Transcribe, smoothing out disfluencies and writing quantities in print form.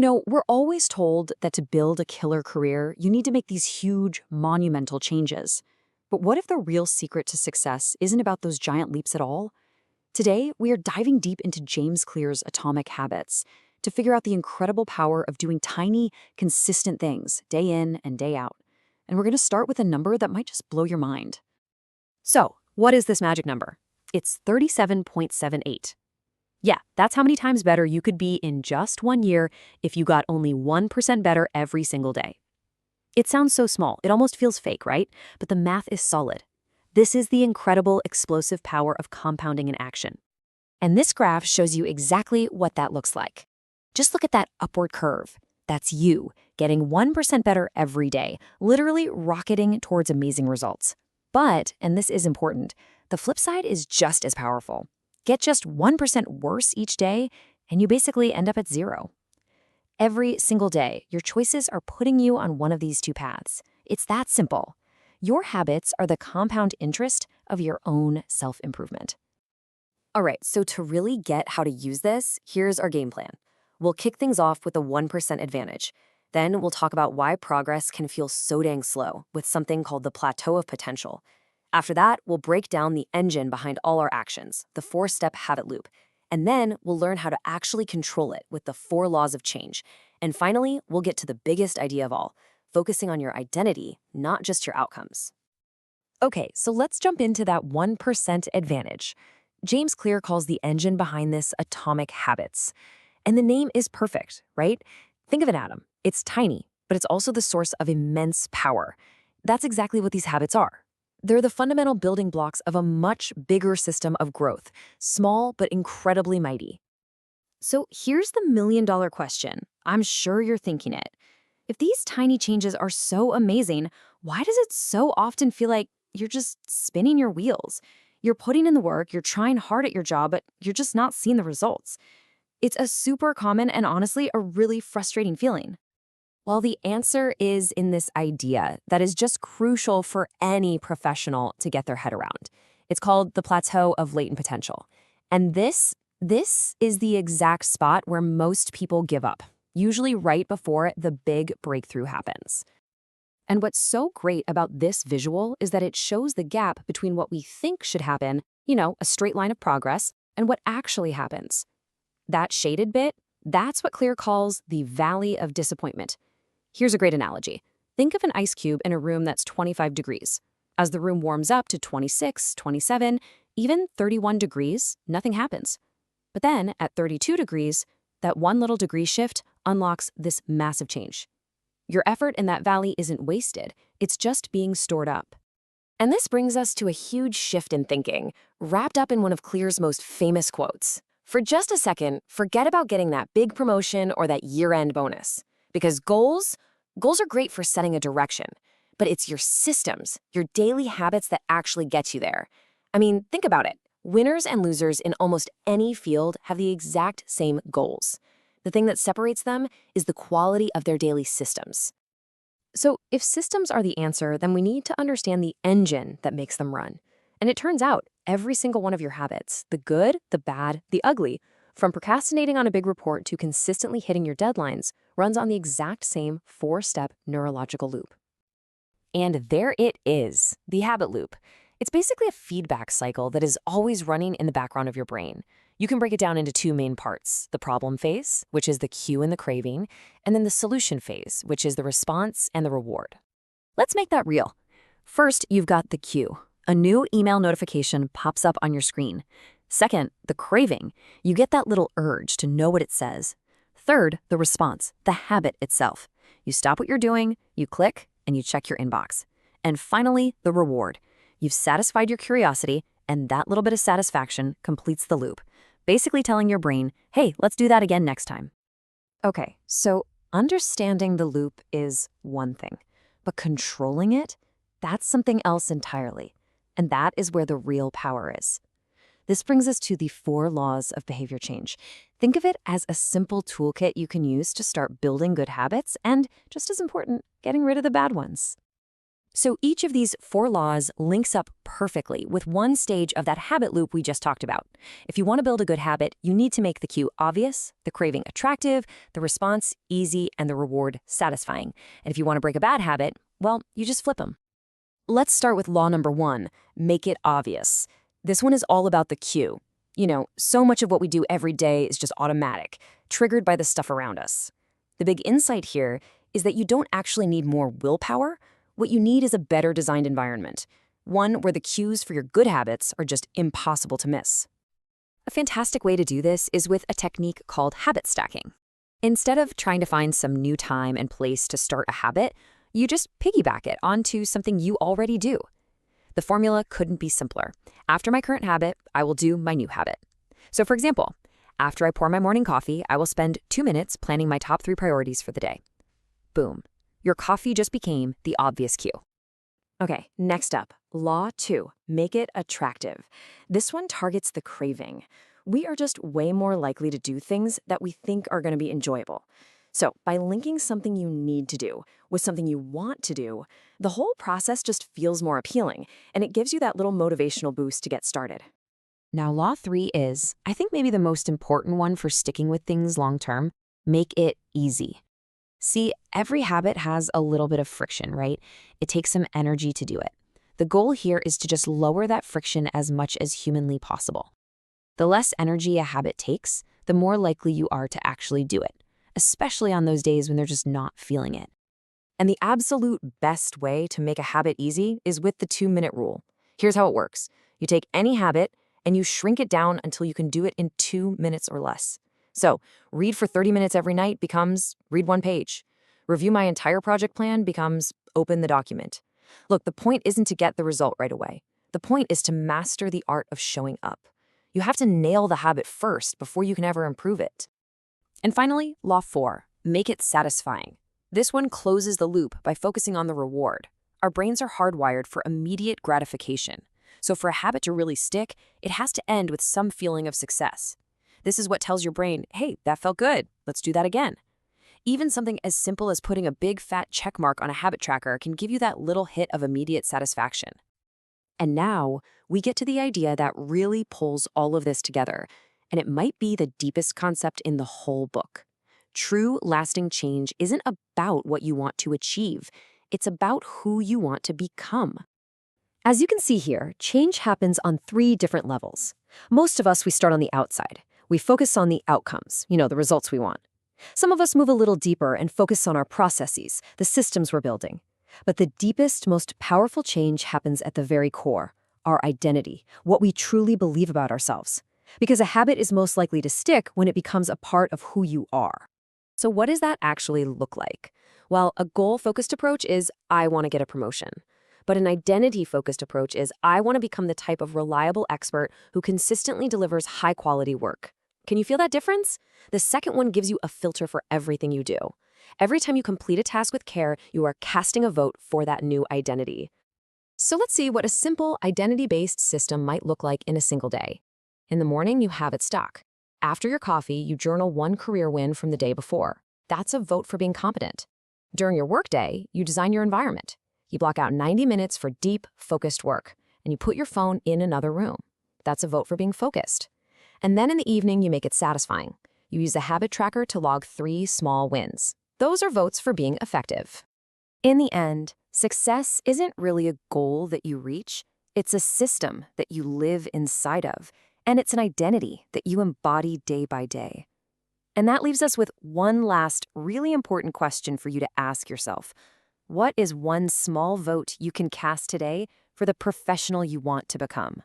We're always told that to build a killer career, you need to make these huge, monumental changes. But what if the real secret to success isn't about those giant leaps at all? Today, we are diving deep into James Clear's Atomic Habits to figure out the incredible power of doing tiny, consistent things day in and day out. And we're going to start with a number that might just blow your mind. So, what is this magic number? It's 37.78. Yeah, that's how many times better you could be in just 1 year if you got only 1% better every single day. It sounds so small, it almost feels fake, right? But the math is solid. This is the incredible explosive power of compounding in action. And this graph shows you exactly what that looks like. Just look at that upward curve. That's you, getting 1% better every day, literally rocketing towards amazing results. But, and this is important, the flip side is just as powerful. Get just 1% worse each day, and you basically end up at zero. Every single day, your choices are putting you on one of these two paths. It's that simple. Your habits are the compound interest of your own self-improvement. All right, so to really get how to use this, here's our game plan. We'll kick things off with the 1% advantage. Then we'll talk about why progress can feel so dang slow with something called the Plateau of Potential. After that, we'll break down the engine behind all our actions, the 4-step habit loop. And then we'll learn how to actually control it with the 4 laws of change. And finally, we'll get to the biggest idea of all, focusing on your identity, not just your outcomes. Okay, so let's jump into that 1% advantage. James Clear calls the engine behind this atomic habits. And the name is perfect, right? Think of an atom. It's tiny, but it's also the source of immense power. That's exactly what these habits are. They're the fundamental building blocks of a much bigger system of growth, small but incredibly mighty. So here's the million-dollar question. I'm sure you're thinking it. If these tiny changes are so amazing, why does it so often feel like you're just spinning your wheels? You're putting in the work, you're trying hard at your job, but you're just not seeing the results. It's a super common and honestly a really frustrating feeling. Well, the answer is in this idea that is just crucial for any professional to get their head around. It's called the Plateau of Latent Potential. And this is the exact spot where most people give up, usually right before the big breakthrough happens. And what's so great about this visual is that it shows the gap between what we think should happen, a straight line of progress, and what actually happens. That shaded bit, that's what Clear calls the Valley of Disappointment. Here's a great analogy. Think of an ice cube in a room that's 25 degrees. As the room warms up to 26, 27, even 31 degrees, nothing happens. But then, at 32 degrees, that one little degree shift unlocks this massive change. Your effort in that valley isn't wasted, it's just being stored up. And this brings us to a huge shift in thinking, wrapped up in one of Clear's most famous quotes. For just a second, forget about getting that big promotion or that year-end bonus. Because goals are great for setting a direction, but it's your systems, your daily habits that actually get you there. I mean, think about it. Winners and losers in almost any field have the exact same goals. The thing that separates them is the quality of their daily systems. So if systems are the answer, then we need to understand the engine that makes them run. And it turns out every single one of your habits, the good, the bad, the ugly, from procrastinating on a big report to consistently hitting your deadlines, runs on the exact same 4-step neurological loop. And there it is, the habit loop. It's basically a feedback cycle that is always running in the background of your brain. You can break it down into 2 main parts, the problem phase, which is the cue and the craving, and then the solution phase, which is the response and the reward. Let's make that real. First, you've got the cue. A new email notification pops up on your screen. Second, the craving. You get that little urge to know what it says. Third, the response, the habit itself. You stop what you're doing, you click, and you check your inbox. And finally, the reward. You've satisfied your curiosity, and that little bit of satisfaction completes the loop, basically telling your brain, hey, let's do that again next time. Okay, so understanding the loop is one thing, but controlling it, that's something else entirely. And that is where the real power is. This brings us to the 4 laws of behavior change. Think of it as a simple toolkit you can use to start building good habits and, just as important, getting rid of the bad ones. So each of these 4 laws links up perfectly with one stage of that habit loop we just talked about. If you want to build a good habit, you need to make the cue obvious, the craving attractive, the response easy, and the reward satisfying. And if you want to break a bad habit, well, you just flip them. Let's start with law number 1, make it obvious. This one is all about the cue. So much of what we do every day is just automatic, triggered by the stuff around us. The big insight here is that you don't actually need more willpower. What you need is a better designed environment, one where the cues for your good habits are just impossible to miss. A fantastic way to do this is with a technique called habit stacking. Instead of trying to find some new time and place to start a habit, you just piggyback it onto something you already do. The formula couldn't be simpler. After my current habit, I will do my new habit. So for example, after I pour my morning coffee, I will spend 2 minutes planning my top 3 priorities for the day. Boom. Your coffee just became the obvious cue. Okay, next up, Law 2, make it attractive. This one targets the craving. We are just way more likely to do things that we think are going to be enjoyable. So by linking something you need to do with something you want to do, the whole process just feels more appealing, and it gives you that little motivational boost to get started. Now, Law 3 is, I think, maybe the most important one for sticking with things long term. Make it easy. See, every habit has a little bit of friction, right? It takes some energy to do it. The goal here is to just lower that friction as much as humanly possible. The less energy a habit takes, the more likely you are to actually do it, especially on those days when they're just not feeling it. And the absolute best way to make a habit easy is with the 2-minute rule. Here's how it works. You take any habit and you shrink it down until you can do it in 2 minutes or less. So, read for 30 minutes every night becomes read 1 page. Review my entire project plan becomes open the document. Look, the point isn't to get the result right away. The point is to master the art of showing up. You have to nail the habit first before you can ever improve it. And finally, Law 4, make it satisfying. This one closes the loop by focusing on the reward. Our brains are hardwired for immediate gratification. So for a habit to really stick, it has to end with some feeling of success. This is what tells your brain, hey, that felt good, let's do that again. Even something as simple as putting a big fat check mark on a habit tracker can give you that little hit of immediate satisfaction. And now we get to the idea that really pulls all of this together, and it might be the deepest concept in the whole book. True lasting change isn't about what you want to achieve, it's about who you want to become. As you can see here, change happens on 3 different levels. Most of us, we start on the outside. We focus on the outcomes, the results we want. Some of us move a little deeper and focus on our processes, the systems we're building. But the deepest, most powerful change happens at the very core, our identity, what we truly believe about ourselves. Because a habit is most likely to stick when it becomes a part of who you are. So what does that actually look like? Well, a goal-focused approach is, I want to get a promotion. But an identity-focused approach is, I want to become the type of reliable expert who consistently delivers high-quality work. Can you feel that difference? The second one gives you a filter for everything you do. Every time you complete a task with care, you are casting a vote for that new identity. So let's see what a simple identity-based system might look like in a single day. In the morning, you have it stuck. After your coffee, you journal 1 career win from the day before. That's a vote for being competent. During your workday, you design your environment. You block out 90 minutes for deep, focused work, and you put your phone in another room. That's a vote for being focused. And then in the evening, you make it satisfying. You use a habit tracker to log 3 small wins. Those are votes for being effective. In the end, success isn't really a goal that you reach. It's a system that you live inside of. And it's an identity that you embody day by day. And that leaves us with one last really important question for you to ask yourself. What is one small vote you can cast today for the professional you want to become?